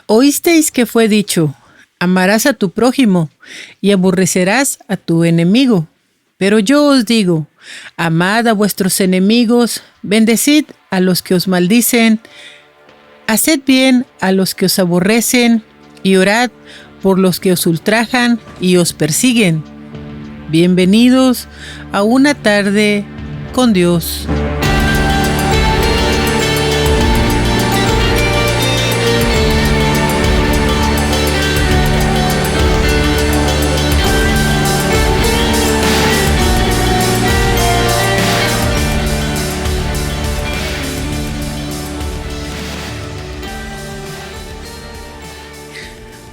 Oísteis que fue dicho, amarás a tu prójimo y aborrecerás a tu enemigo. Pero yo os digo, amad a vuestros enemigos, bendecid a los que os maldicen, haced bien a los que os aborrecen y orad por los que os ultrajan y os persiguen. Bienvenidos a una tarde con Dios.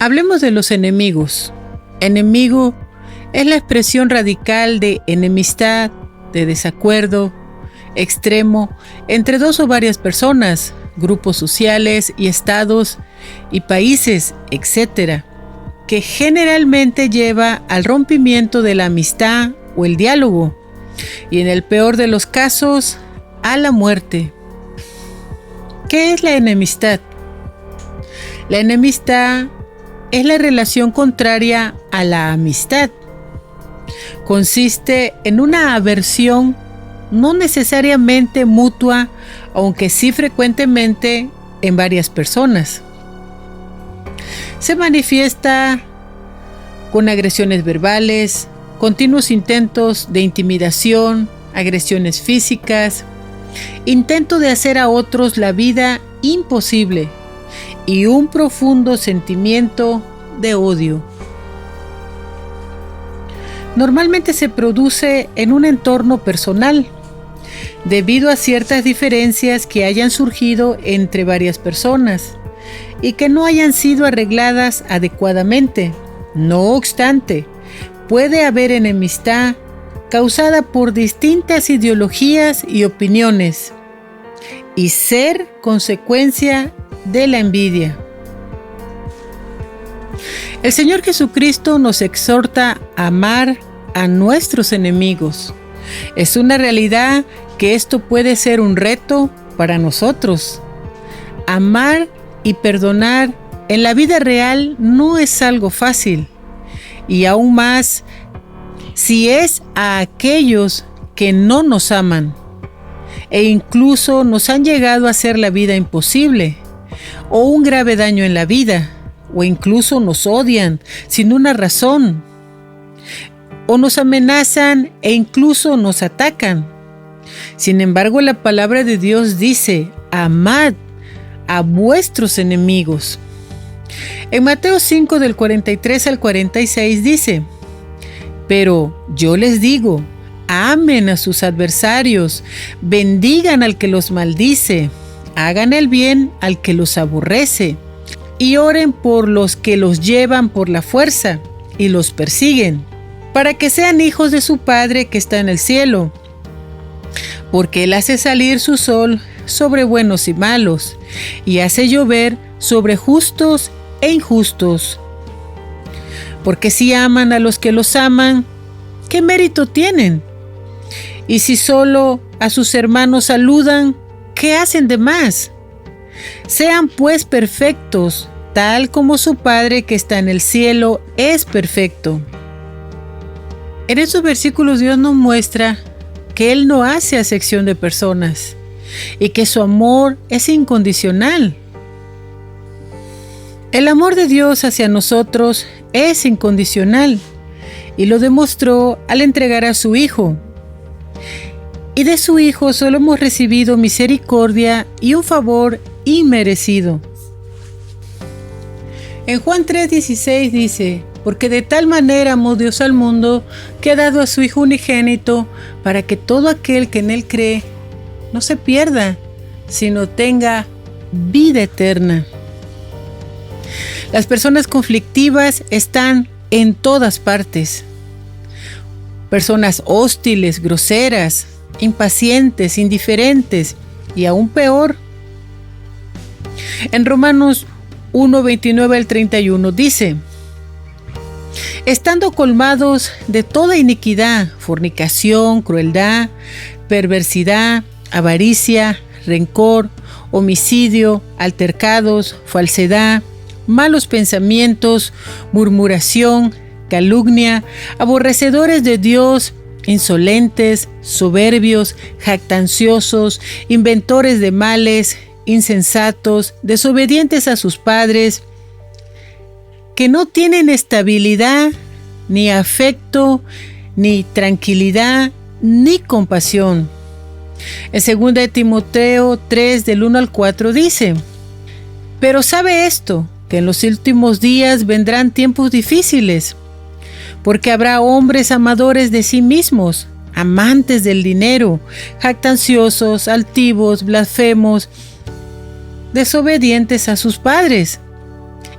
Hablemos de los enemigos. Enemigo es la expresión radical de enemistad, de desacuerdo, extremo, entre dos o varias personas, grupos sociales y estados y países, etc., que generalmente lleva al rompimiento de la amistad o el diálogo, y en el peor de los casos, a la muerte. ¿Qué es la enemistad? La enemistad es la relación contraria a la amistad. Consiste en una aversión no necesariamente mutua, aunque sí frecuentemente en varias personas. Se manifiesta con agresiones verbales, continuos intentos de intimidación, agresiones físicas, intento de hacer a otros la vida imposible y un profundo sentimiento de odio. Normalmente se produce en un entorno personal, debido a ciertas diferencias que hayan surgido entre varias personas y que no hayan sido arregladas adecuadamente. No obstante, puede haber enemistad causada por distintas ideologías y opiniones y ser consecuencia de la envidia. El Señor Jesucristo nos exhorta a amar a nuestros enemigos. Es una realidad que esto puede ser un reto para nosotros. Amar y perdonar en la vida real no es algo fácil, y aún más si es a aquellos que no nos aman e incluso nos han llegado a hacer la vida imposible o un grave daño en la vida, o incluso nos odian sin una razón, o nos amenazan e incluso nos atacan. Sin embargo, la palabra de Dios dice, amad a vuestros enemigos. En Mateo 5 del 43 al 46 dice, pero yo les digo, amen a sus adversarios, bendigan al que los maldice, hagan el bien al que los aborrece y oren por los que los llevan por la fuerza y los persiguen, para que sean hijos de su Padre que está en el cielo. Porque Él hace salir su sol sobre buenos y malos, y hace llover sobre justos e injustos. Porque si aman a los que los aman, ¿qué mérito tienen? Y si solo a sus hermanos saludan, ¿qué hacen de más? Sean pues perfectos, tal como su Padre que está en el cielo es perfecto. En estos versículos Dios nos muestra que Él no hace acepción de personas y que su amor es incondicional. El amor de Dios hacia nosotros es incondicional y lo demostró al entregar a su Hijo. Y de su Hijo solo hemos recibido misericordia y un favor inmerecido. En Juan 3:16 dice, porque de tal manera amó Dios al mundo que ha dado a su Hijo unigénito para que todo aquel que en Él cree no se pierda, sino tenga vida eterna. Las personas conflictivas están en todas partes. Personas hostiles, groseras, impacientes, indiferentes y aún peor. En Romanos 1:29 al 31 dice, estando colmados de toda iniquidad, fornicación, crueldad, perversidad, avaricia, rencor, homicidio, altercados, falsedad, malos pensamientos, murmuración, calumnia, aborrecedores de Dios, insolentes, soberbios, jactanciosos, inventores de males, insensatos, desobedientes a sus padres, que no tienen estabilidad, ni afecto, ni tranquilidad, ni compasión. En 2 Timoteo 3, del 1 al 4 dice: pero sabe esto, que en los últimos días vendrán tiempos difíciles, porque habrá hombres amadores de sí mismos, amantes del dinero, jactanciosos, altivos, blasfemos, desobedientes a sus padres,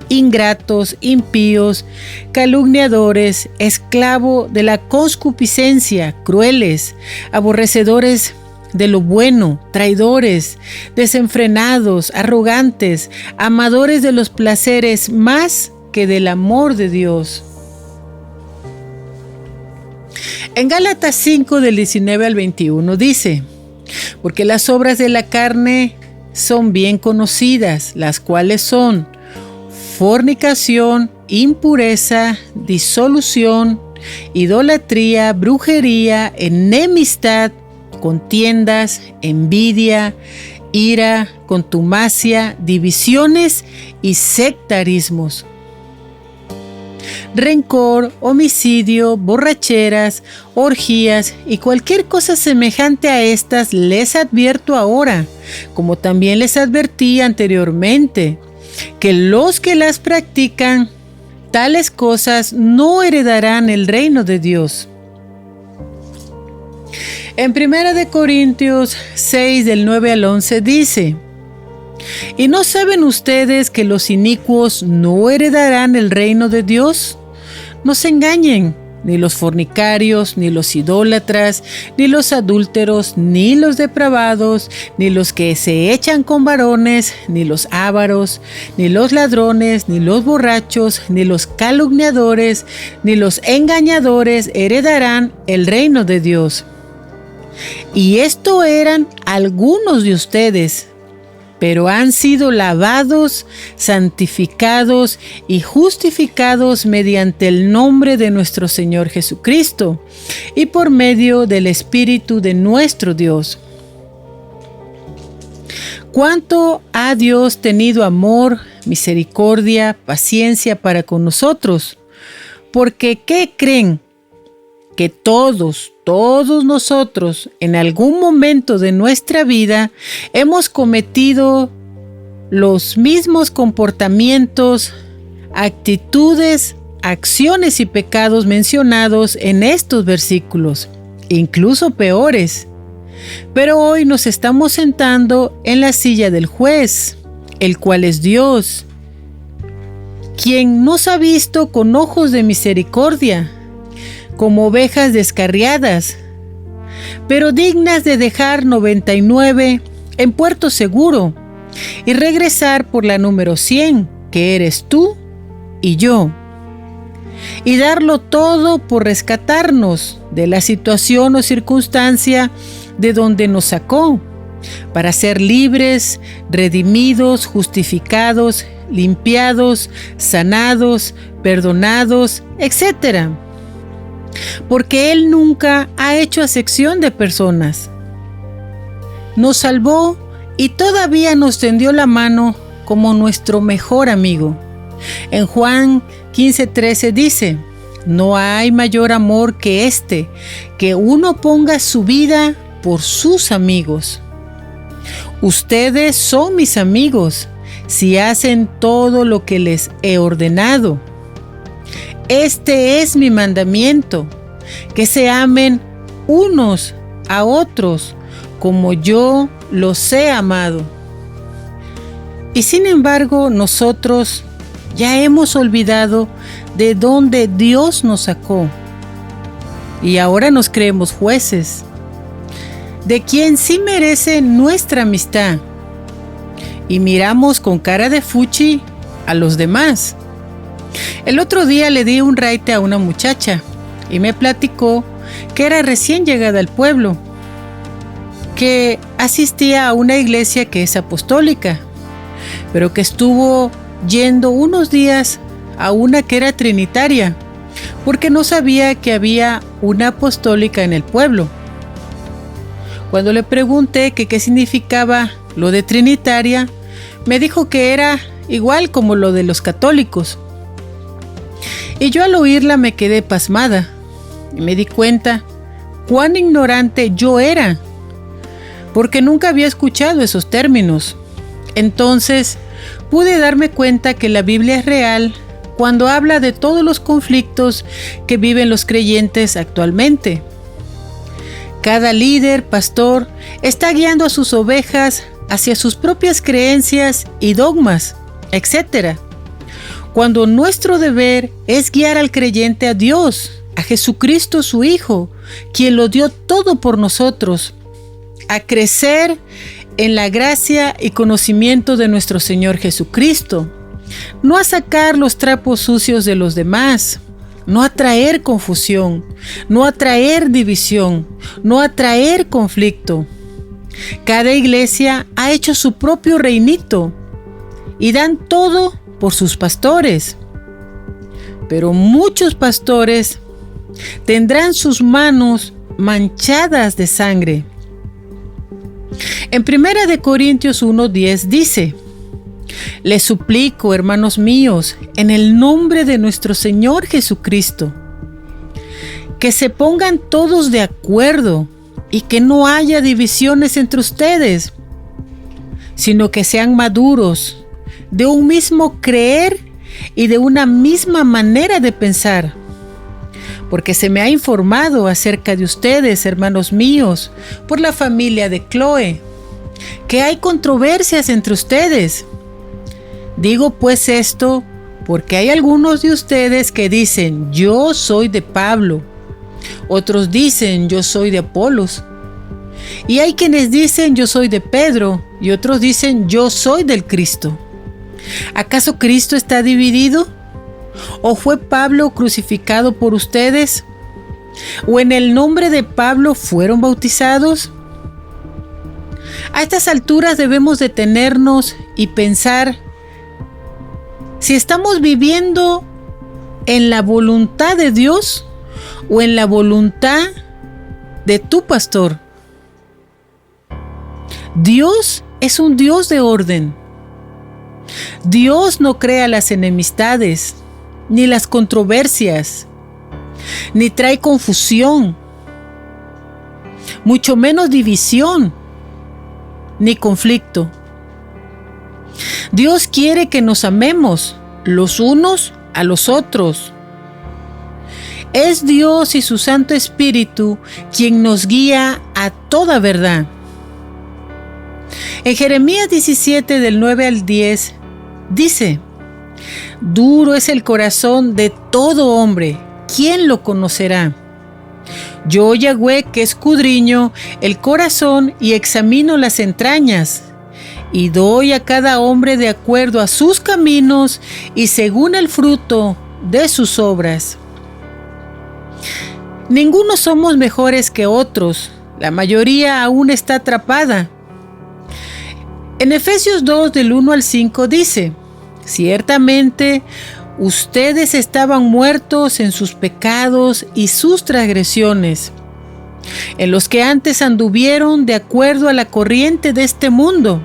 ingratos, impíos, calumniadores, esclavos de la concupiscencia, crueles, aborrecedores de lo bueno, traidores, desenfrenados, arrogantes, amadores de los placeres más que del amor de Dios. En Gálatas 5, del 19 al 21 dice: porque las obras de la carne son bien conocidas, las cuales son fornicación, impureza, disolución, idolatría, brujería, enemistad, contiendas, envidia, ira, contumacia, divisiones y sectarismos, rencor, homicidio, borracheras, orgías y cualquier cosa semejante a estas les advierto ahora, como también les advertí anteriormente, que los que las practican, tales cosas no heredarán el reino de Dios. En 1 Corintios 6, del 9 al 11 dice: ¿y no saben ustedes que los inicuos no heredarán el reino de Dios? No se engañen, ni los fornicarios, ni los idólatras, ni los adúlteros, ni los depravados, ni los que se echan con varones, ni los ávaros, ni los ladrones, ni los borrachos, ni los calumniadores, ni los engañadores heredarán el reino de Dios. Y esto eran algunos de ustedes, pero han sido lavados, santificados y justificados mediante el nombre de nuestro Señor Jesucristo y por medio del Espíritu de nuestro Dios. ¿Cuánto ha Dios tenido amor, misericordia, paciencia para con nosotros? Porque ¿qué creen? Que todos nosotros en algún momento de nuestra vida hemos cometido los mismos comportamientos, actitudes, acciones y pecados mencionados en estos versículos, incluso peores. Pero hoy nos estamos sentando en la silla del juez, el cual es Dios, quien nos ha visto con ojos de misericordia, como ovejas descarriadas, pero dignas de dejar 99 en puerto seguro y regresar por la número 100, que eres tú y yo, y darlo todo por rescatarnos de la situación o circunstancia de donde nos sacó, para ser libres, redimidos, justificados, limpiados, sanados, perdonados, etc. Porque Él nunca ha hecho acepción de personas. Nos salvó y todavía nos tendió la mano como nuestro mejor amigo. En Juan 15:13 dice: no hay mayor amor que este, que uno ponga su vida por sus amigos. Ustedes son mis amigos si hacen todo lo que les he ordenado. Este es mi mandamiento, que se amen unos a otros como yo los he amado. Y sin embargo, nosotros ya hemos olvidado de dónde Dios nos sacó. Y ahora nos creemos jueces, de quien sí merece nuestra amistad. Y miramos con cara de fuchi a los demás. El otro día le di un raite a una muchacha y me platicó que era recién llegada al pueblo, que asistía a una iglesia que es apostólica, pero que estuvo yendo unos días a una que era trinitaria, porque no sabía que había una apostólica en el pueblo. Cuando le pregunté que qué significaba lo de trinitaria, me dijo que era igual como lo de los católicos. Y yo al oírla me quedé pasmada y me di cuenta cuán ignorante yo era, porque nunca había escuchado esos términos. Entonces pude darme cuenta que la Biblia es real cuando habla de todos los conflictos que viven los creyentes actualmente. Cada líder, pastor, está guiando a sus ovejas hacia sus propias creencias y dogmas, etc. Cuando nuestro deber es guiar al creyente a Dios, a Jesucristo su Hijo, quien lo dio todo por nosotros, a crecer en la gracia y conocimiento de nuestro Señor Jesucristo, no a sacar los trapos sucios de los demás, no a traer confusión, no a traer división, no a traer conflicto. Cada iglesia ha hecho su propio reinito y dan todo por sus pastores. Pero muchos pastores tendrán sus manos manchadas de sangre. En 1 Corintios 1:10 dice: les suplico, hermanos míos, en el nombre de nuestro Señor Jesucristo, que se pongan todos de acuerdo y que no haya divisiones entre ustedes, sino que sean maduros, de un mismo creer y de una misma manera de pensar. Porque se me ha informado acerca de ustedes, hermanos míos, por la familia de Chloe, que hay controversias entre ustedes. Digo pues esto porque hay algunos de ustedes que dicen: yo soy de Pablo. Otros dicen: yo soy de Apolos. Y hay quienes dicen: yo soy de Pedro. Y otros dicen: yo soy del Cristo. ¿Acaso Cristo está dividido? ¿O fue Pablo crucificado por ustedes? ¿O en el nombre de Pablo fueron bautizados? A estas alturas debemos detenernos y pensar si estamos viviendo en la voluntad de Dios o en la voluntad de tu pastor. Dios es un Dios de orden. Dios no crea las enemistades, ni las controversias, ni trae confusión, mucho menos división, ni conflicto. Dios quiere que nos amemos los unos a los otros. Es Dios y su Santo Espíritu quien nos guía a toda verdad. En Jeremías 17, del 9 al 10, dice: duro es el corazón de todo hombre, ¿quién lo conocerá? Yo, Yahweh, que escudriño el corazón y examino las entrañas, y doy a cada hombre de acuerdo a sus caminos y según el fruto de sus obras. Ninguno somos mejores que otros, la mayoría aún está atrapada. En Efesios 2, del 1 al 5 dice: ciertamente ustedes estaban muertos en sus pecados y sus transgresiones, en los que antes anduvieron de acuerdo a la corriente de este mundo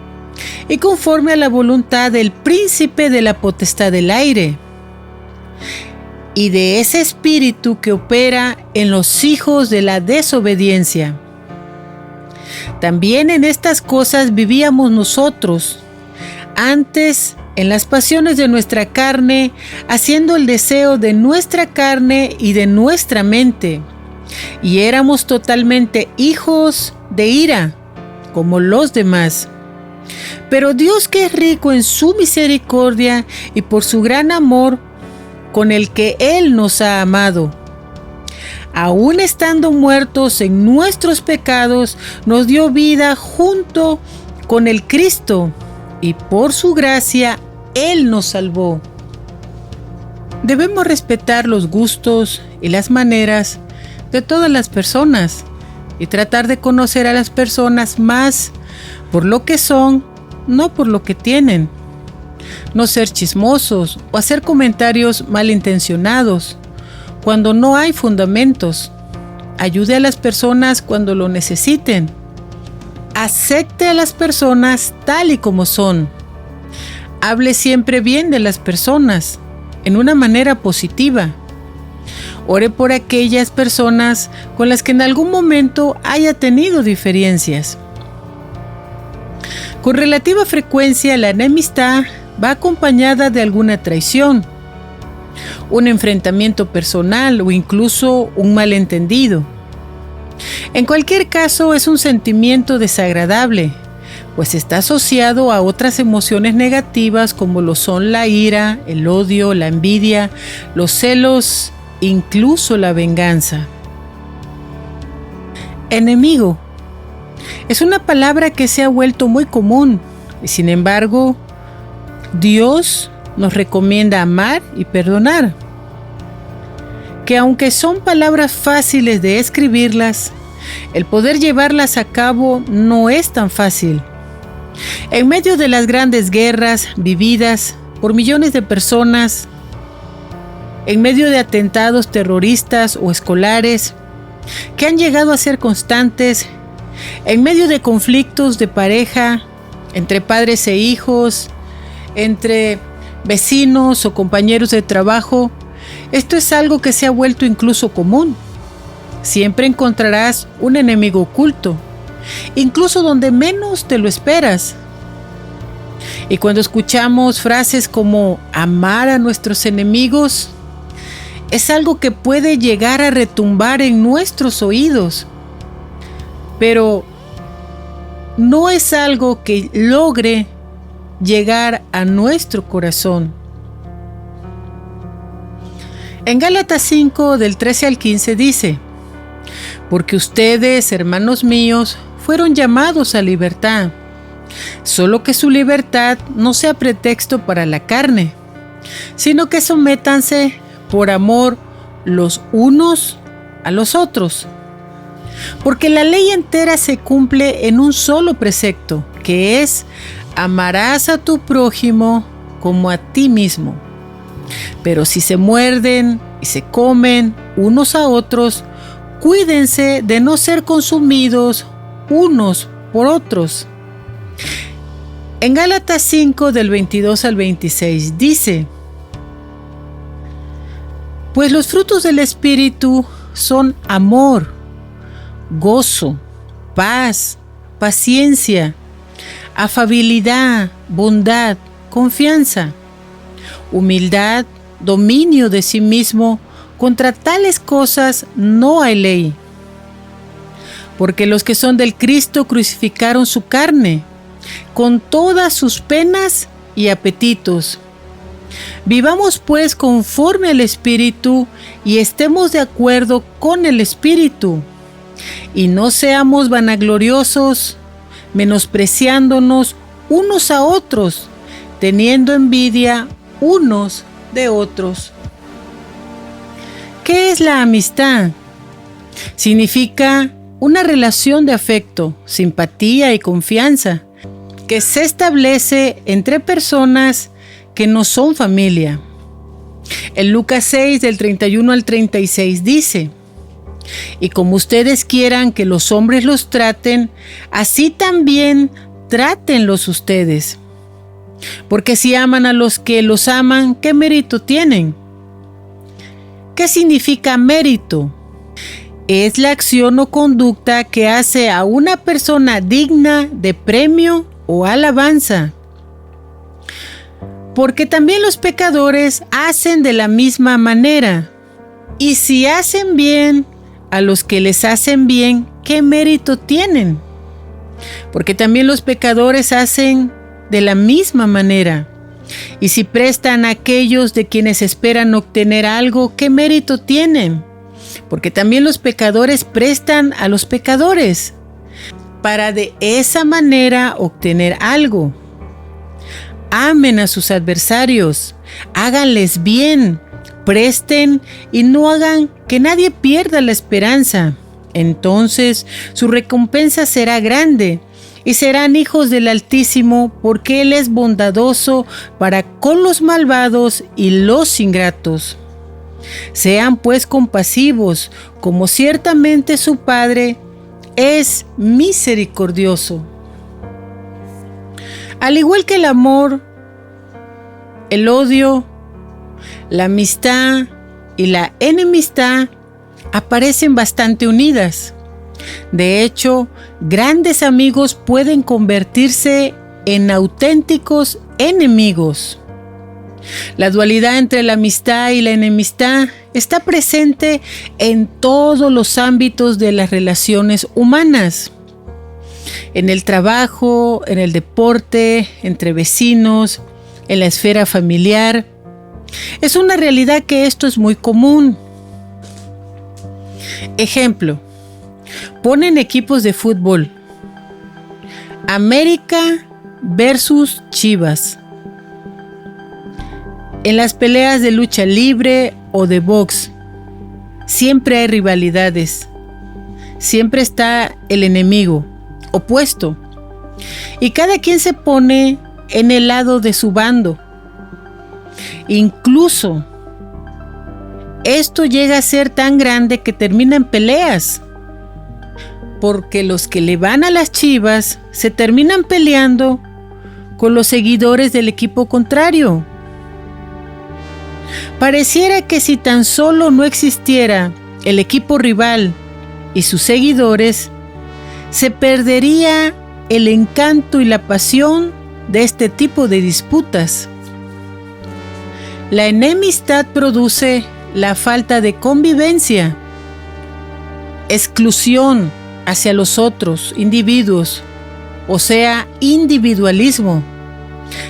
y conforme a la voluntad del príncipe de la potestad del aire y de ese espíritu que opera en los hijos de la desobediencia. También en estas cosas vivíamos nosotros, antes en las pasiones de nuestra carne, haciendo el deseo de nuestra carne y de nuestra mente, y éramos totalmente hijos de ira, como los demás. Pero Dios, que es rico en su misericordia y por su gran amor con el que Él nos ha amado, aun estando muertos en nuestros pecados, nos dio vida junto con el Cristo, y por su gracia Él nos salvó. Debemos respetar los gustos y las maneras de todas las personas y tratar de conocer a las personas más por lo que son, no por lo que tienen. no ser chismosos o hacer comentarios malintencionados cuando no hay fundamentos. Ayude a las personas cuando lo necesiten. Acepte a las personas tal y como son. Hable siempre bien de las personas, en una manera positiva. Ore por aquellas personas con las que en algún momento haya tenido diferencias. Con relativa frecuencia, la enemistad va acompañada de alguna traición, un enfrentamiento personal o incluso un malentendido. En cualquier caso, es un sentimiento desagradable, pues está asociado a otras emociones negativas como lo son la ira, el odio, la envidia, los celos, incluso la venganza. Enemigo es una palabra que se ha vuelto muy común y sin embargo, Dios nos recomienda amar y perdonar, que aunque son palabras fáciles de escribirlas, el poder llevarlas a cabo no es tan fácil. En medio de las grandes guerras vividas por millones de personas, en medio de atentados terroristas o escolares que han llegado a ser constantes, en medio de conflictos de pareja, entre padres e hijos, entre vecinos o compañeros de trabajo, esto es algo que se ha vuelto incluso común. Siempre encontrarás un enemigo oculto, incluso donde menos te lo esperas. Y cuando escuchamos frases como amar a nuestros enemigos, es algo que puede llegar a retumbar en nuestros oídos, pero no es algo que logre llegar a nuestro corazón. En Gálatas 5, del 13 al 15 dice: porque ustedes, hermanos míos, fueron llamados a libertad, solo que su libertad no sea pretexto para la carne, sino que sométanse por amor los unos a los otros. Porque la ley entera se cumple en un solo precepto, que es: amarás a tu prójimo como a ti mismo. Pero si se muerden y se comen unos a otros, cuídense de no ser consumidos unos por otros. En Gálatas 5, del 22 al 26 dice: pues los frutos del Espíritu son amor, gozo, paz, paciencia, afabilidad, bondad, confianza, humildad, dominio de sí mismo. Contra tales cosas no hay ley. Porque los que son del Cristo crucificaron su carne, con todas sus penas y apetitos. Vivamos pues conforme al Espíritu y estemos de acuerdo con el Espíritu. Y no seamos vanagloriosos, menospreciándonos unos a otros, teniendo envidia unos de otros. ¿Qué es la amistad? Significa una relación de afecto, simpatía y confianza que se establece entre personas que no son familia. En Lucas 6, del 31 al 36 dice: y como ustedes quieran que los hombres los traten, así también trátenlos ustedes. Porque si aman a los que los aman, ¿qué mérito tienen? ¿Qué significa mérito? Es la acción o conducta que hace a una persona digna de premio o alabanza. Porque también los pecadores hacen de la misma manera. Y si hacen bien a los que les hacen bien, ¿qué mérito tienen? Porque también los pecadores hacen de la misma manera. Y si prestan a aquellos de quienes esperan obtener algo, ¿qué mérito tienen? Porque también los pecadores prestan a los pecadores, para de esa manera obtener algo. Amen a sus adversarios, háganles bien, presten y no hagan que nadie pierda la esperanza. Entonces su recompensa será grande y serán hijos del Altísimo, porque Él es bondadoso para con los malvados y los ingratos. Sean pues compasivos, como ciertamente su Padre es misericordioso. Al igual que el amor, el odio, la amistad y la enemistad aparecen bastante unidas. De hecho, grandes amigos pueden convertirse en auténticos enemigos. La dualidad entre la amistad y la enemistad está presente en todos los ámbitos de las relaciones humanas. En el trabajo, en el deporte, entre vecinos, en la esfera familiar. Es una realidad que esto es muy común. Ejemplo, ponen equipos de fútbol. América versus Chivas. En las peleas de lucha libre o de box, siempre hay rivalidades. Siempre está el enemigo opuesto. Y cada quien se pone en el lado de su bando. Incluso esto llega a ser tan grande que termina en peleas, porque los que le van a las Chivas se terminan peleando con los seguidores del equipo contrario. Pareciera que si tan solo no existiera el equipo rival y sus seguidores, se perdería el encanto y la pasión de este tipo de disputas. La enemistad produce la falta de convivencia, exclusión hacia los otros individuos, o sea, individualismo.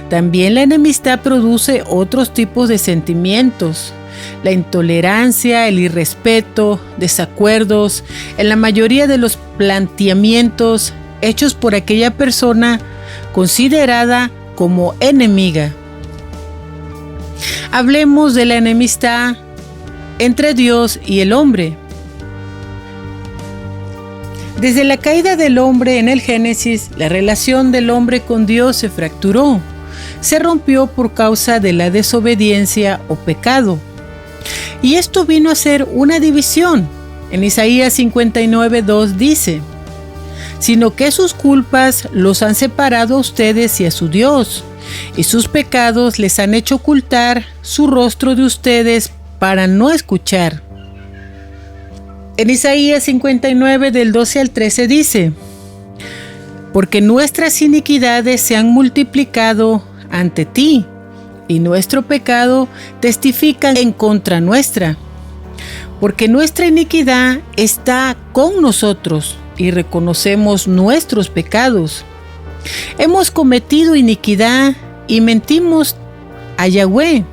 También la enemistad produce otros tipos de sentimientos, la intolerancia, el irrespeto, desacuerdos, en la mayoría de los planteamientos hechos por aquella persona considerada como enemiga. Hablemos de la enemistad entre Dios y el hombre. Desde la caída del hombre en el Génesis, la relación del hombre con Dios se fracturó, se rompió por causa de la desobediencia o pecado. Y esto vino a ser una división. En Isaías 59:2 dice: sino que sus culpas los han separado a ustedes y a su Dios, y sus pecados les han hecho ocultar su rostro de ustedes para no escuchar. En Isaías 59 del 12 al 13 dice: porque nuestras iniquidades se han multiplicado ante ti, y nuestro pecado testifica en contra nuestra. Porque nuestra iniquidad está con nosotros, y reconocemos nuestros pecados. Hemos cometido iniquidad y mentimos a Yahweh.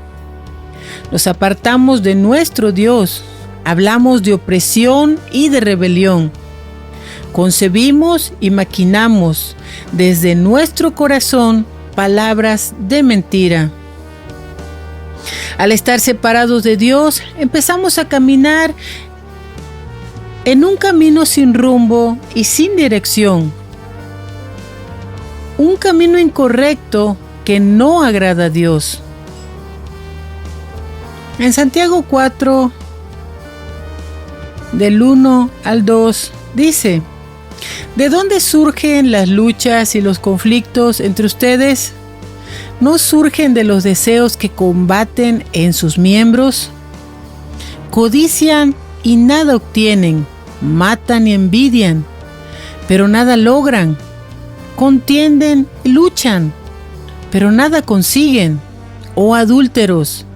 Nos apartamos de nuestro Dios. Hablamos de opresión y de rebelión. Concebimos y maquinamos desde nuestro corazón palabras de mentira. Al estar separados de Dios, empezamos a caminar en un camino sin rumbo y sin dirección. Un camino incorrecto que no agrada a Dios. En Santiago 4, del 1 al 2, dice: ¿de dónde surgen las luchas y los conflictos entre ustedes? ¿No surgen de los deseos que combaten en sus miembros? Codician y nada obtienen, matan y envidian, pero nada logran. Contienden y luchan, pero nada consiguen. Oh adúlteros,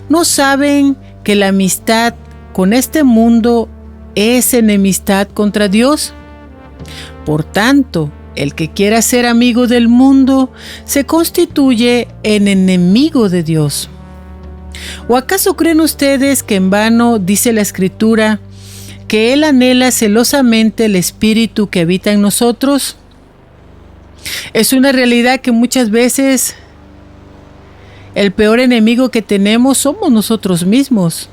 ¿no saben que la amistad con este mundo es enemistad contra Dios? Por tanto, el que quiera ser amigo del mundo se constituye en enemigo de Dios. ¿O acaso creen ustedes que en vano dice la Escritura que Él anhela celosamente el Espíritu que habita en nosotros? Es una realidad que muchas veces el peor enemigo que tenemos somos nosotros mismos,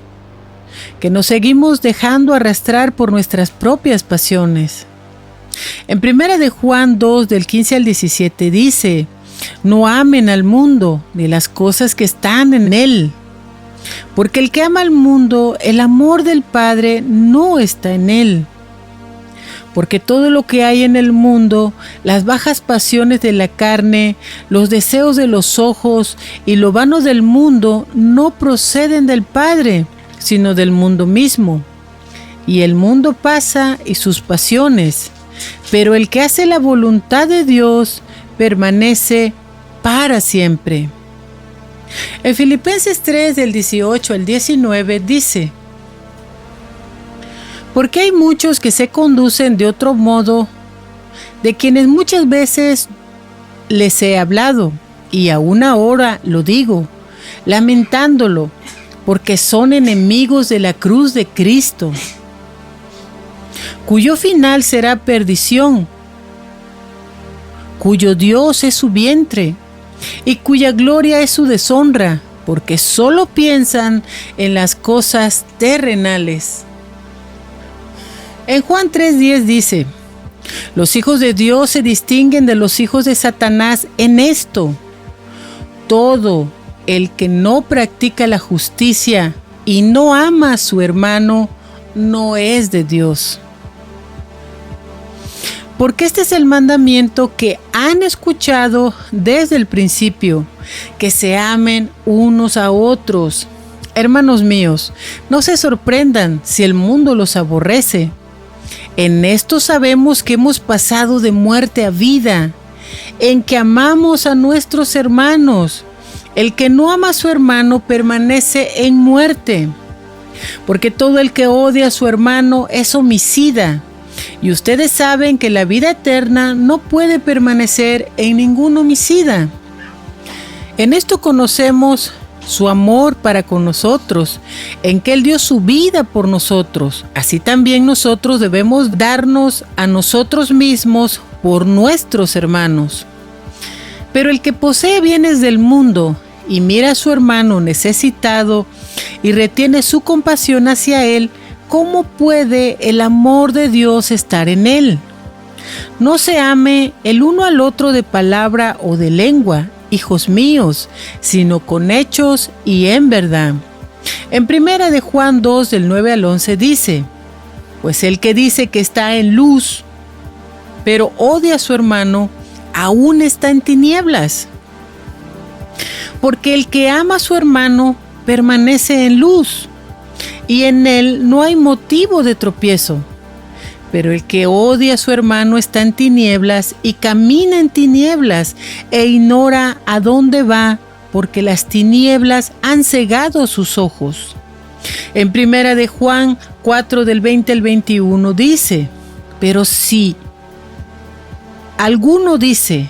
que nos seguimos dejando arrastrar por nuestras propias pasiones. En primera de Juan 2, del 15 al 17 dice: no amen al mundo ni las cosas que están en él, porque el que ama al mundo, el amor del Padre no está en él. Porque todo lo que hay en el mundo, las bajas pasiones de la carne, los deseos de los ojos y lo vano del mundo, no proceden del Padre, sino del mundo mismo. Y el mundo pasa y sus pasiones, pero el que hace la voluntad de Dios permanece para siempre. En Filipenses 3, del 18 al 19 dice: porque hay muchos que se conducen de otro modo, de quienes muchas veces les he hablado, y aún ahora lo digo, lamentándolo, porque son enemigos de la cruz de Cristo, cuyo final será perdición, cuyo Dios es su vientre, y cuya gloria es su deshonra, porque solo piensan en las cosas terrenales. En Juan 3:10 dice: los hijos de Dios se distinguen de los hijos de Satanás en esto: todo el que no practica la justicia y no ama a su hermano no es de Dios. Porque este es el mandamiento que han escuchado desde el principio, que se amen unos a otros. Hermanos míos, no se sorprendan si el mundo los aborrece. En esto sabemos que hemos pasado de muerte a vida, en que amamos a nuestros hermanos. El que no ama a su hermano permanece en muerte, porque todo el que odia a su hermano es homicida. Y ustedes saben que la vida eterna no puede permanecer en ningún homicida. En esto conocemos su amor para con nosotros, en que Él dio su vida por nosotros. Así también nosotros debemos darnos a nosotros mismos por nuestros hermanos. Pero el que posee bienes del mundo y mira a su hermano necesitado y retiene su compasión hacia él, ¿cómo puede el amor de Dios estar en él? No se ame el uno al otro de palabra o de lengua, hijos míos, sino con hechos y en verdad. En primera de Juan 2, del 9 al 11 dice: pues el que dice que está en luz, pero odia a su hermano, aún está en tinieblas. Porque el que ama a su hermano permanece en luz, y en él no hay motivo de tropiezo. Pero el que odia a su hermano está en tinieblas y camina en tinieblas e ignora a dónde va, porque las tinieblas han cegado sus ojos. En primera de Juan 4, del 20 al 21 dice: pero si alguno dice: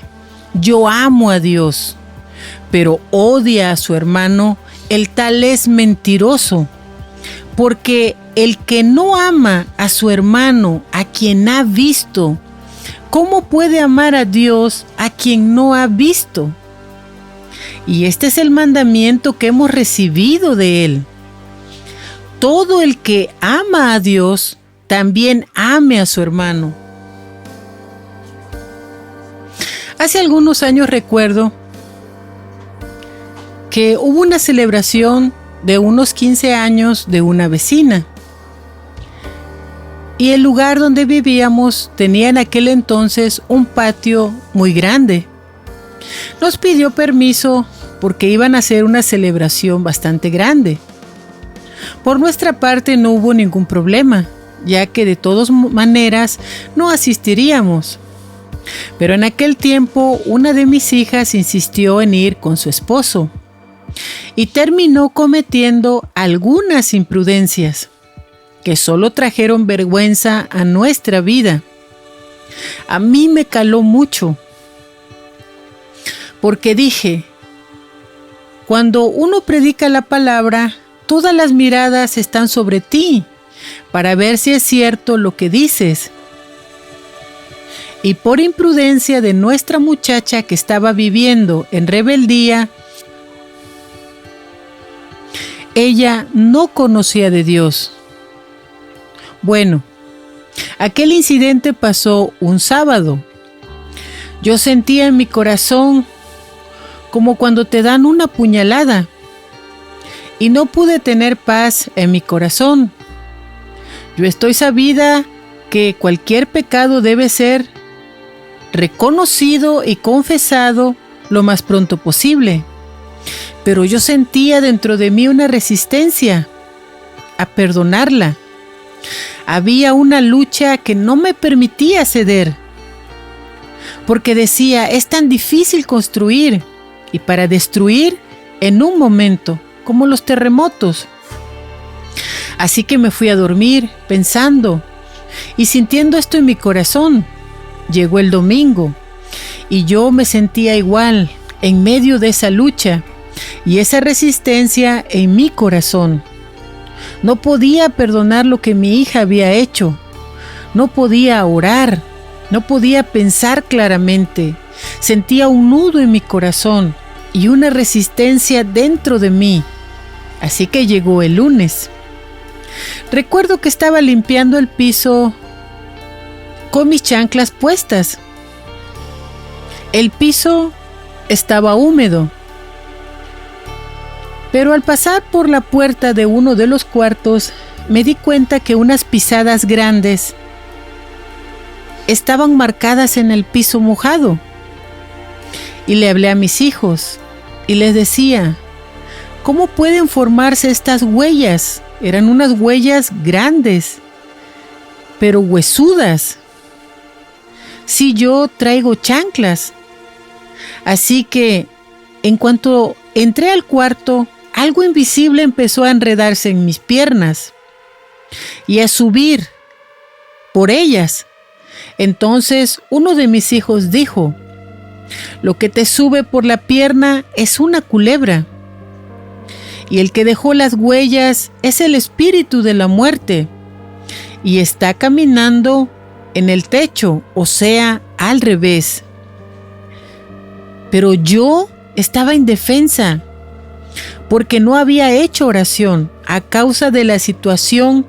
yo amo a Dios, pero odia a su hermano, el tal es mentiroso. Porque el que no ama a su hermano, a quien ha visto, ¿cómo puede amar a Dios a quien no ha visto? Y este es el mandamiento que hemos recibido de Él. Todo el que ama a Dios, también ame a su hermano. Hace algunos años recuerdo que hubo una celebración de unos 15 años de una vecina. Y el lugar donde vivíamos tenía en aquel entonces un patio muy grande. Nos pidió permiso porque iban a hacer una celebración bastante grande. Por nuestra parte no hubo ningún problema, ya que de todas maneras no asistiríamos. Pero en aquel tiempo una de mis hijas insistió en ir con su esposo y terminó cometiendo algunas imprudencias que solo trajeron vergüenza a nuestra vida. A mí me caló mucho, porque dije: cuando uno predica la palabra, todas las miradas están sobre ti para ver si es cierto lo que dices. Y por imprudencia de nuestra muchacha que estaba viviendo en rebeldía, ella no conocía de Dios. Bueno, Aquel incidente pasó un sábado. Yo sentía en mi corazón como cuando te dan una puñalada y no pude tener paz en mi corazón. Yo estoy sabida que cualquier pecado debe ser reconocido y confesado lo más pronto posible. Pero yo sentía dentro de mí una resistencia a perdonarla. Había una lucha que no me permitía ceder, porque decía, es tan difícil construir y para destruir en un momento, como los terremotos. Así que me fui a dormir pensando y sintiendo esto en mi corazón. Llegó el domingo y yo me sentía igual en medio de esa lucha y esa resistencia en mi corazón. No podía perdonar lo que mi hija había hecho. No podía orar. No podía pensar claramente. Sentía un nudo en mi corazón y una resistencia dentro de mí. Así que llegó el lunes. Recuerdo que estaba limpiando el piso con mis chanclas puestas. El piso estaba húmedo. Pero al pasar por la puerta de uno de los cuartos, me di cuenta que unas pisadas grandes estaban marcadas en el piso mojado. Y le hablé a mis hijos y les decía, ¿cómo pueden formarse estas huellas? Eran unas huellas grandes, pero huesudas. Si yo traigo chanclas. Así que, en cuanto entré al cuarto, algo invisible empezó a enredarse en mis piernas y a subir por ellas. Entonces uno de mis hijos dijo, lo que te sube por la pierna es una culebra, y el que dejó las huellas es el espíritu de la muerte, y está caminando en el techo, o sea, al revés. Pero yo estaba indefensa, porque no había hecho oración a causa de la situación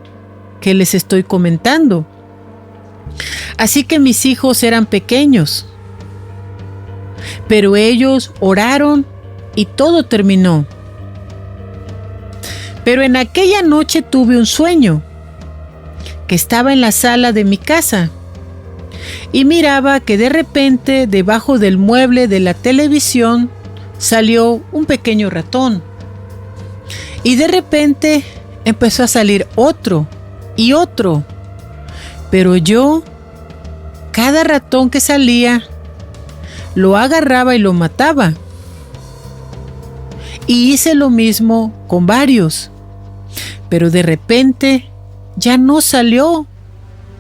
que les estoy comentando. Así que mis hijos eran pequeños, pero ellos oraron y todo terminó. Pero en aquella noche tuve un sueño, que estaba en la sala de mi casa y miraba que de repente debajo del mueble de la televisión salió un pequeño ratón. Y de repente empezó a salir otro y otro. Pero yo, cada ratón que salía, lo agarraba y lo mataba. Y hice lo mismo con varios. Pero de repente ya no salió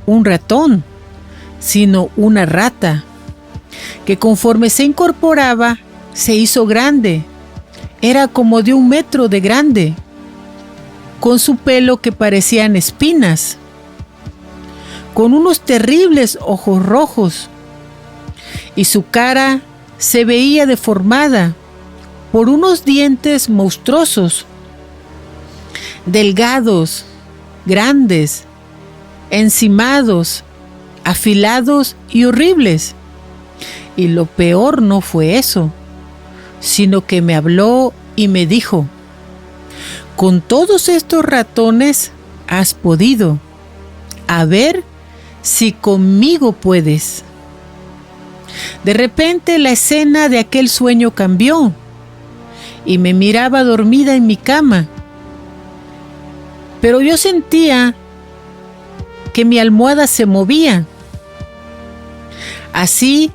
un ratón, sino una rata, que conforme se incorporaba, se hizo grande. Era como de 1 metro de grande, con su pelo que parecían espinas, con unos terribles ojos rojos, y su cara se veía deformada por unos dientes monstruosos, delgados, grandes, encimados, afilados y horribles. Y lo peor no fue eso, sino que me habló y me dijo, con todos estos ratones has podido, a ver si conmigo puedes. De repente la escena de aquel sueño cambió y me miraba dormida en mi cama, pero yo sentía que mi almohada se movía, así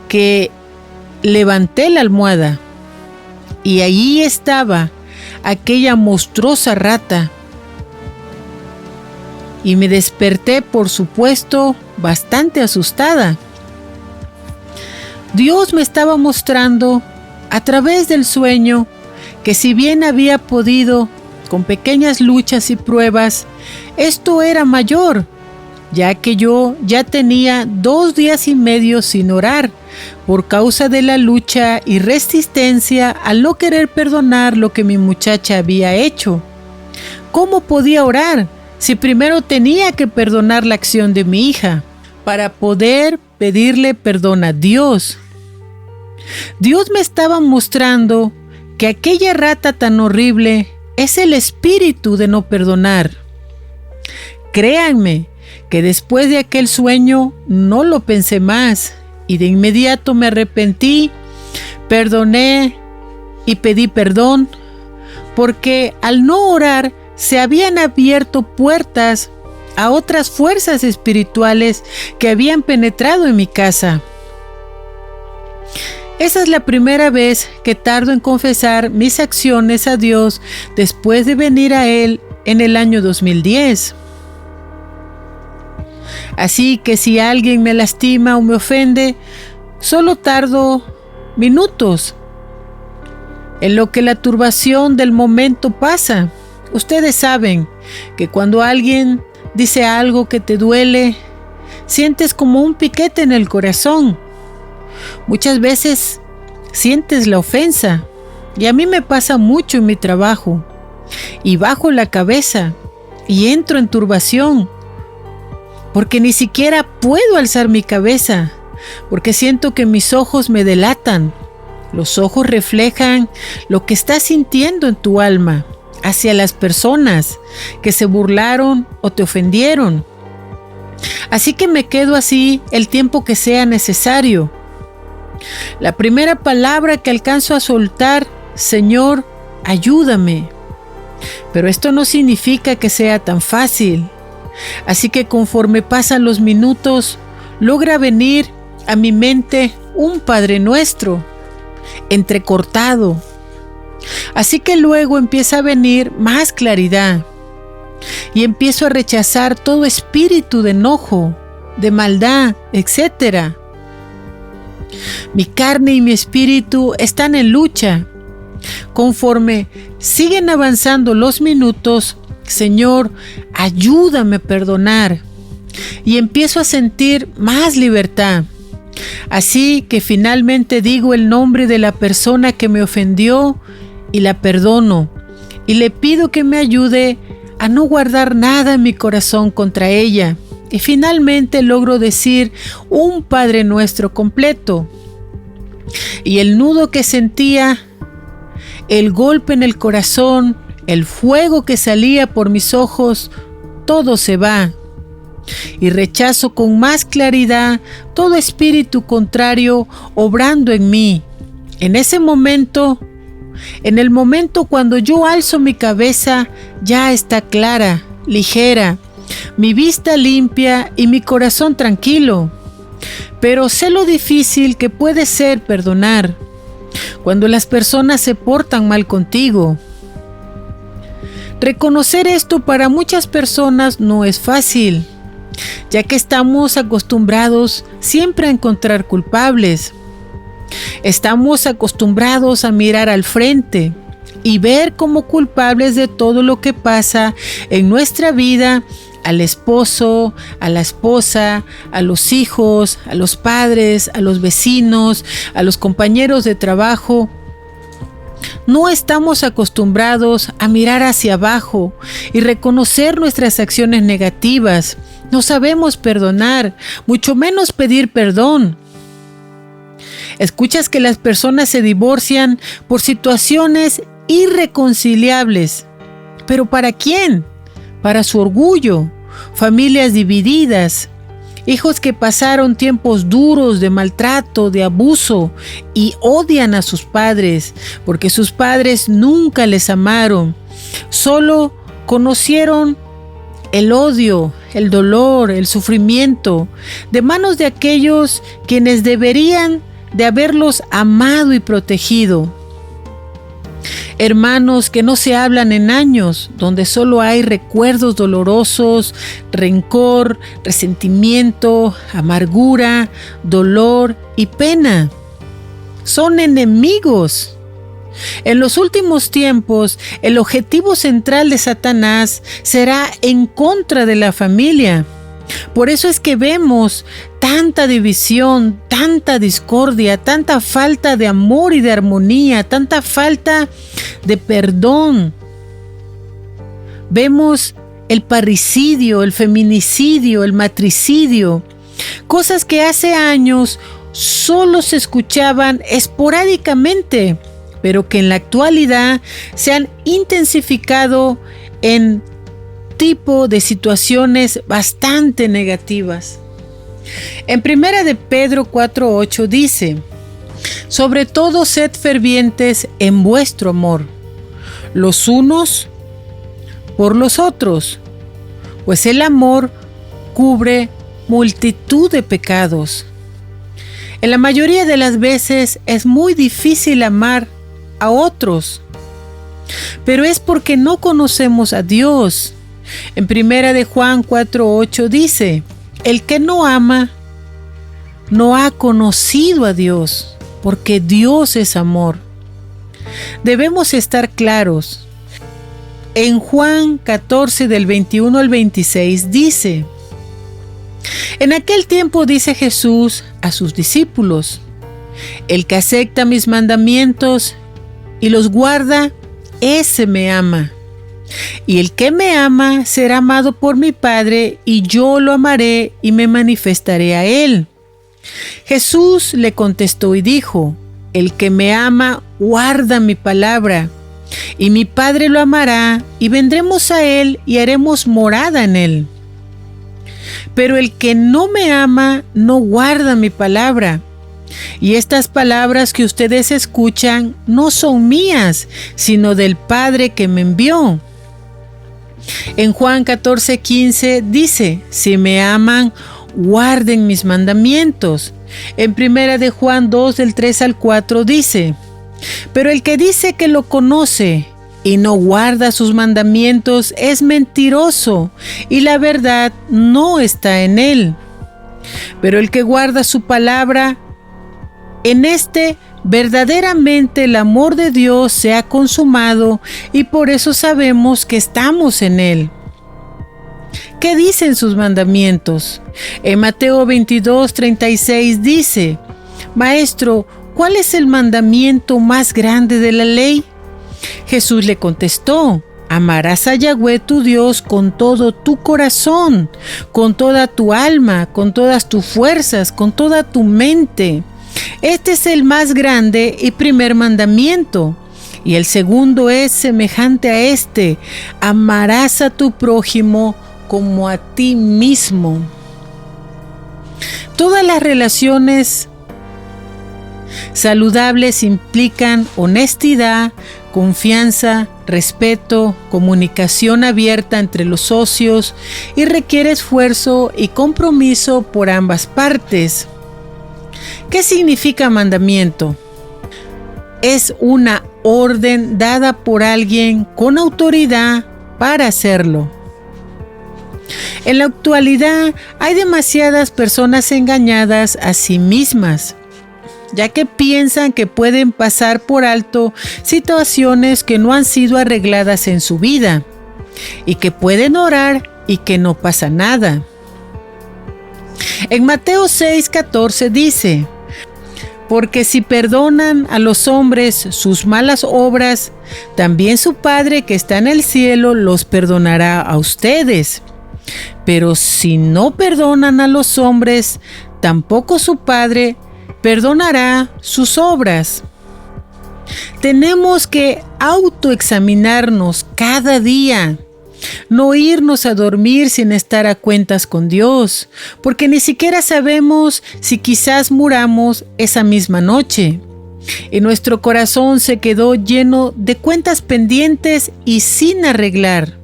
que levanté la almohada y allí estaba aquella monstruosa rata. Y me desperté, por supuesto, bastante asustada. Dios me estaba mostrando a través del sueño que si bien había podido, con pequeñas luchas y pruebas, esto era mayor, ya que yo ya tenía 2 días y medio sin orar por causa de la lucha y resistencia al no querer perdonar lo que mi muchacha había hecho. ¿Cómo podía orar si primero tenía que perdonar la acción de mi hija para poder pedirle perdón a Dios? Dios me estaba mostrando que aquella rata tan horrible es el espíritu de no perdonar. Créanme que después de aquel sueño no lo pensé más y de inmediato me arrepentí, perdoné y pedí perdón, porque al no orar se habían abierto puertas a otras fuerzas espirituales que habían penetrado en mi casa. Esa es la primera vez que tardo en confesar mis acciones a Dios después de venir a Él en el año 2010. Así que si alguien me lastima o me ofende, solo tardo minutos en lo que la turbación del momento pasa. Ustedes saben que cuando alguien dice algo que te duele, sientes como un piquete en el corazón. Muchas veces sientes la ofensa, y a mí me pasa mucho en mi trabajo, y bajo la cabeza y entro en turbación, porque ni siquiera puedo alzar mi cabeza, porque siento que mis ojos me delatan. Los ojos reflejan lo que estás sintiendo en tu alma hacia las personas que se burlaron o te ofendieron. Así que me quedo así el tiempo que sea necesario. La primera palabra que alcanzo a soltar: Señor, ayúdame. Pero esto no significa que sea tan fácil. Así que conforme pasan los minutos, logra venir a mi mente un Padre Nuestro, entrecortado. Así que luego empieza a venir más claridad y empiezo a rechazar todo espíritu de enojo, de maldad, etc. Mi carne y mi espíritu están en lucha. Conforme siguen avanzando los minutos, Señor, ayúdame a perdonar. Y empiezo a sentir más libertad. Así que finalmente digo el nombre de la persona que me ofendió y la perdono. Y le pido que me ayude a no guardar nada en mi corazón contra ella. Y finalmente logro decir un Padre Nuestro completo. Y el nudo que sentía, el golpe en el corazón, el fuego que salía por mis ojos, todo se va. Y rechazo con más claridad todo espíritu contrario obrando en mí. En ese momento, en el momento cuando yo alzo mi cabeza, ya está clara, ligera, mi vista limpia y mi corazón tranquilo. Pero sé lo difícil que puede ser perdonar cuando las personas se portan mal contigo. Reconocer esto para muchas personas no es fácil, ya que estamos acostumbrados siempre a encontrar culpables. Estamos acostumbrados a mirar al frente y ver como culpables de todo lo que pasa en nuestra vida al esposo, a la esposa, a los hijos, a los padres, a los vecinos, a los compañeros de trabajo. No estamos acostumbrados a mirar hacia abajo y reconocer nuestras acciones negativas. No sabemos perdonar, mucho menos pedir perdón. Escuchas que las personas se divorcian por situaciones irreconciliables. ¿Pero para quién? Para su orgullo, familias divididas, hijos que pasaron tiempos duros de maltrato, de abuso y odian a sus padres porque sus padres nunca les amaron, solo conocieron el odio, el dolor, el sufrimiento de manos de aquellos quienes deberían de haberlos amado y protegido. Hermanos que no se hablan en años, donde solo hay recuerdos dolorosos, rencor, resentimiento, amargura, dolor y pena. Son enemigos. En los últimos tiempos, el objetivo central de Satanás será en contra de la familia. Por eso es que vemos tanta división, tanta discordia, tanta falta de amor y de armonía, tanta falta de perdón. Vemos el parricidio, el feminicidio, el matricidio, cosas que hace años solo se escuchaban esporádicamente, pero que en la actualidad se han intensificado en tipo de situaciones bastante negativas. En 1 de Pedro 4:8 dice: sobre todo sed fervientes en vuestro amor, los unos por los otros, pues el amor cubre multitud de pecados. En la mayoría de las veces es muy difícil amar a otros, pero es porque no conocemos a Dios. En 1 de Juan 4:8 dice: el que no ama no ha conocido a Dios, porque Dios es amor. Debemos estar claros. En Juan 14 del 21 al 26 dice: en aquel tiempo dice Jesús a sus discípulos: el que acepta mis mandamientos y los guarda, ese me ama. Y el que me ama será amado por mi Padre, y yo lo amaré y me manifestaré a él. Jesús le contestó y dijo: el que me ama guarda mi palabra, y mi Padre lo amará, y vendremos a él y haremos morada en él. Pero el que no me ama no guarda mi palabra. Y estas palabras que ustedes escuchan no son mías, sino del Padre que me envió. En Juan 14:15 dice: si me aman, guarden mis mandamientos. En 1 de Juan 2 del 3 al 4 dice: pero el que dice que lo conoce y no guarda sus mandamientos es mentiroso, y la verdad no está en él. Pero el que guarda su palabra, en este verdaderamente el amor de Dios se ha consumado, y por eso sabemos que estamos en él. ¿Qué dicen sus mandamientos? En Mateo 22:36 dice: Maestro, ¿cuál es el mandamiento más grande de la ley? Jesús le contestó: amarás a Yahweh tu Dios con todo tu corazón, con toda tu alma, con todas tus fuerzas, con toda tu mente. Este es el más grande y primer mandamiento. Y el segundo es semejante a este: amarás a tu prójimo como a ti mismo. Todas las relaciones saludables implican honestidad, confianza, respeto, comunicación abierta entre los socios, y requiere esfuerzo y compromiso por ambas partes. ¿Qué significa mandamiento? Es una orden dada por alguien con autoridad para hacerlo. En la actualidad hay demasiadas personas engañadas a sí mismas, ya que piensan que pueden pasar por alto situaciones que no han sido arregladas en su vida, y que pueden orar y que no pasa nada. En Mateo 6:14 dice: porque si perdonan a los hombres sus malas obras, también su Padre que está en el cielo los perdonará a ustedes. Pero si no perdonan a los hombres, tampoco su Padre perdonará sus obras. Tenemos que autoexaminarnos cada día, no irnos a dormir sin estar a cuentas con Dios, porque ni siquiera sabemos si quizás muramos esa misma noche, y nuestro corazón se quedó lleno de cuentas pendientes y sin arreglar.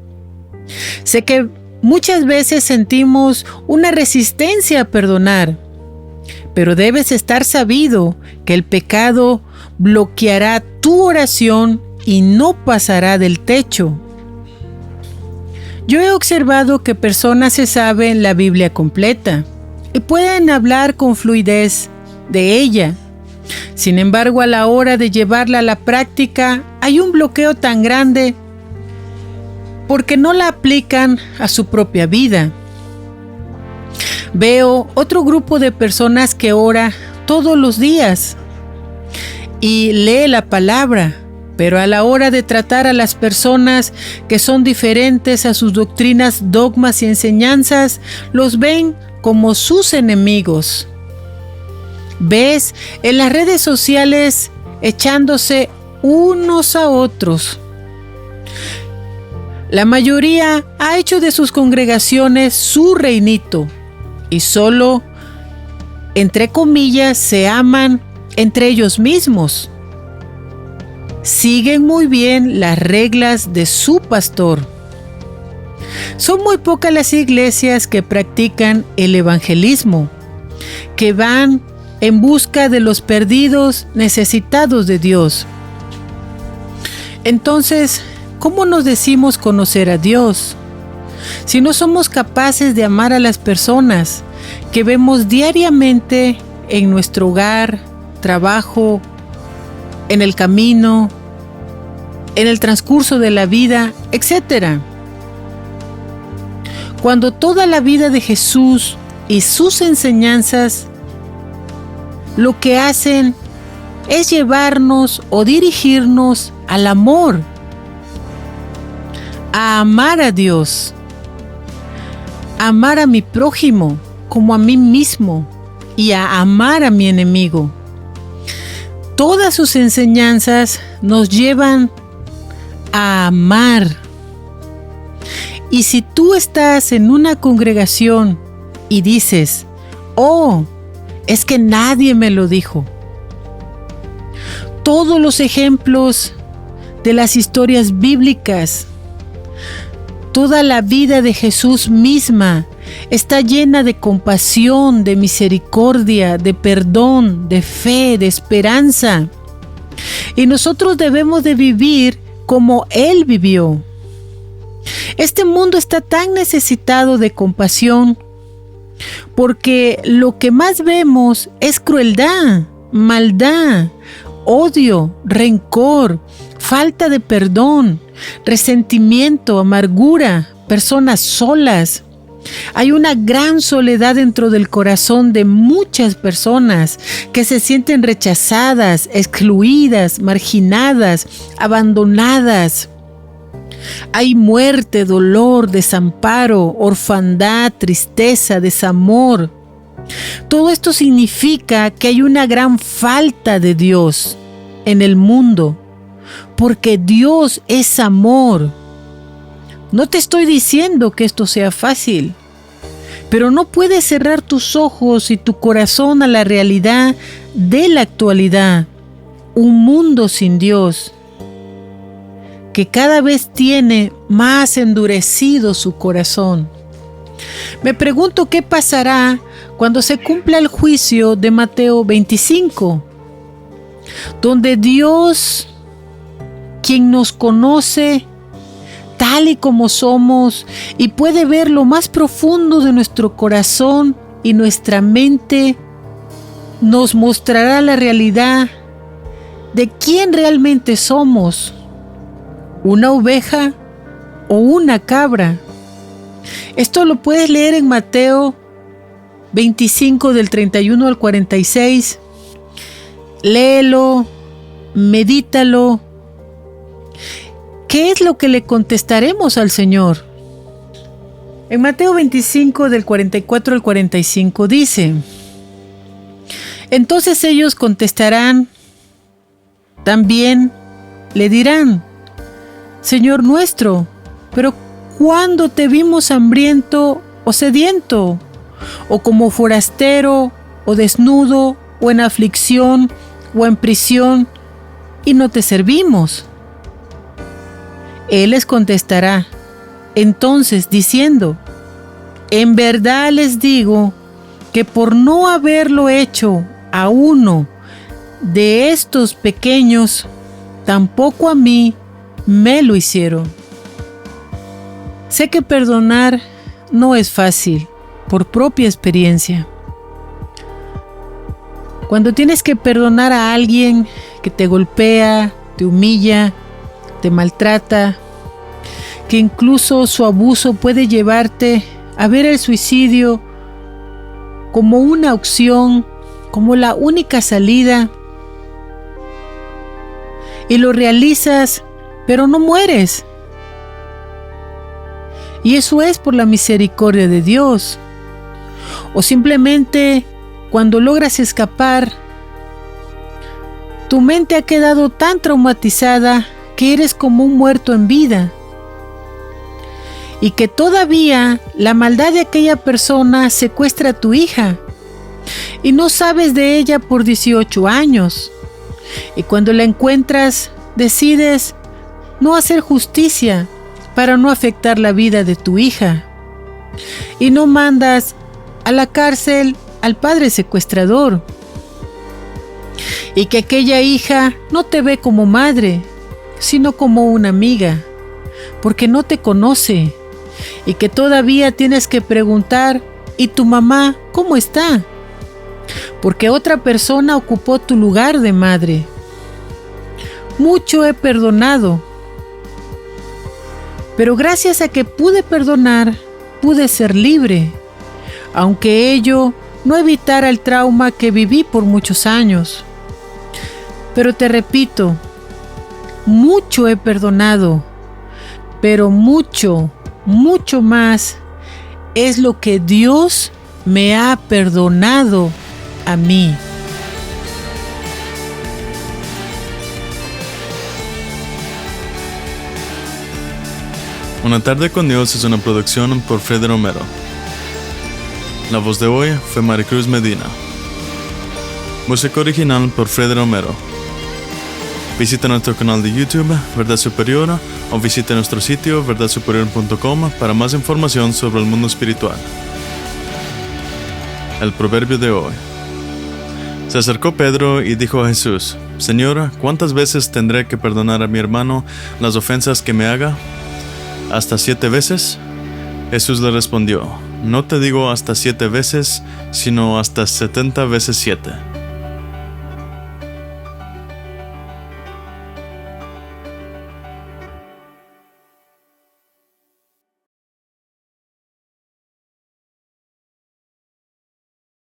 Sé que muchas veces sentimos una resistencia a perdonar, pero debes estar sabido que el pecado bloqueará tu oración y no pasará del techo. Yo he observado que personas se saben la Biblia completa y pueden hablar con fluidez de ella. Sin embargo, a la hora de llevarla a la práctica, hay un bloqueo tan grande porque no la aplican a su propia vida. Veo otro grupo de personas que ora todos los días y lee la palabra, Pero a la hora de tratar a las personas que son diferentes a sus doctrinas, dogmas y enseñanzas, los ven como sus enemigos. ¿Ves? En las redes sociales echándose unos a otros. La mayoría ha hecho de sus congregaciones su reinito y solo, entre comillas, se aman entre ellos mismos. Siguen muy bien las reglas de su pastor. Son muy pocas las iglesias que practican el evangelismo, que van en busca de los perdidos necesitados de Dios. Entonces, ¿cómo nos decimos conocer a Dios si no somos capaces de amar a las personas que vemos diariamente en nuestro hogar, trabajo, en el camino, en el transcurso de la vida, etcétera? Cuando toda la vida de Jesús y sus enseñanzas lo que hacen es llevarnos o dirigirnos al amor, a amar a Dios, a amar a mi prójimo como a mí mismo y a amar a mi enemigo. Todas sus enseñanzas nos llevan a amar. Y si tú estás en una congregación y dices, oh, es que nadie me lo dijo. Todos los ejemplos de las historias bíblicas, toda la vida de Jesús misma está llena de compasión, de misericordia, de perdón, de fe, de esperanza. Y nosotros debemos de vivir como Él vivió. Este mundo está tan necesitado de compasión porque lo que más vemos es crueldad, maldad, odio, rencor, falta de perdón, resentimiento, amargura, personas solas. Hay una gran soledad dentro del corazón de muchas personas que se sienten rechazadas, excluidas, marginadas, abandonadas. Hay muerte, dolor, desamparo, orfandad, tristeza, desamor. Todo esto significa que hay una gran falta de Dios en el mundo, porque Dios es amor. No te estoy diciendo que esto sea fácil, pero no puedes cerrar tus ojos y tu corazón a la realidad de la actualidad. Un mundo sin Dios, que cada vez tiene más endurecido su corazón. Me pregunto qué pasará cuando se cumpla el juicio de Mateo 25, donde Dios, quien nos conoce tal y como somos y puede ver lo más profundo de nuestro corazón y nuestra mente, nos mostrará la realidad de quién realmente somos, una oveja o una cabra. Esto lo puedes leer en Mateo 25 del 31 al 46. Léelo, medítalo. ¿Qué es lo que le contestaremos al Señor? En Mateo 25 del 44 al 45 dice: entonces ellos contestarán, también le dirán: Señor nuestro, pero ¿cuándo te vimos hambriento o sediento, o como forastero, o desnudo, o en aflicción, o en prisión, y no te servimos? Él les contestará entonces diciendo: en verdad les digo que por no haberlo hecho a uno de estos pequeños, tampoco a mí me lo hicieron. Sé que perdonar no es fácil, por propia experiencia. Cuando tienes que perdonar a alguien que te golpea, te humilla, te maltrata, que incluso su abuso puede llevarte a ver el suicidio como una opción, como la única salida. y lo realizas, pero no mueres. Y eso es por la misericordia de Dios. O simplemente cuando logras escapar, tu mente ha quedado tan traumatizada que eres como un muerto en vida. Y que todavía la maldad de aquella persona secuestra a tu hija. Y no sabes de ella por 18 años. Y cuando la encuentras, decides no hacer justicia para no afectar la vida de tu hija. Y no mandas a la cárcel al padre secuestrador. Y que aquella hija no te ve como madre, sino como una amiga, porque no te conoce. Y que todavía tienes que preguntar, ¿y tu mamá cómo está? Porque otra persona ocupó tu lugar de madre. Mucho he perdonado, pero gracias a que pude perdonar, pude ser libre, aunque ello no evitara el trauma que viví por muchos años. Pero te repito, mucho he perdonado, pero mucho más es lo que Dios me ha perdonado a mí. Una tarde con Dios es una producción por Freddy Romero. La voz de hoy fue Maricruz Medina. Música original por Freddy Romero. Visita nuestro canal de YouTube, Verdad Superior, o visita nuestro sitio verdadsuperior.com para más información sobre el mundo espiritual. El proverbio de hoy. Se acercó Pedro y dijo a Jesús: Señor, ¿cuántas veces tendré que perdonar a mi hermano las ofensas que me haga? ¿Hasta 7 veces? Jesús le respondió: No te digo hasta 7 veces, sino hasta 70 veces 7.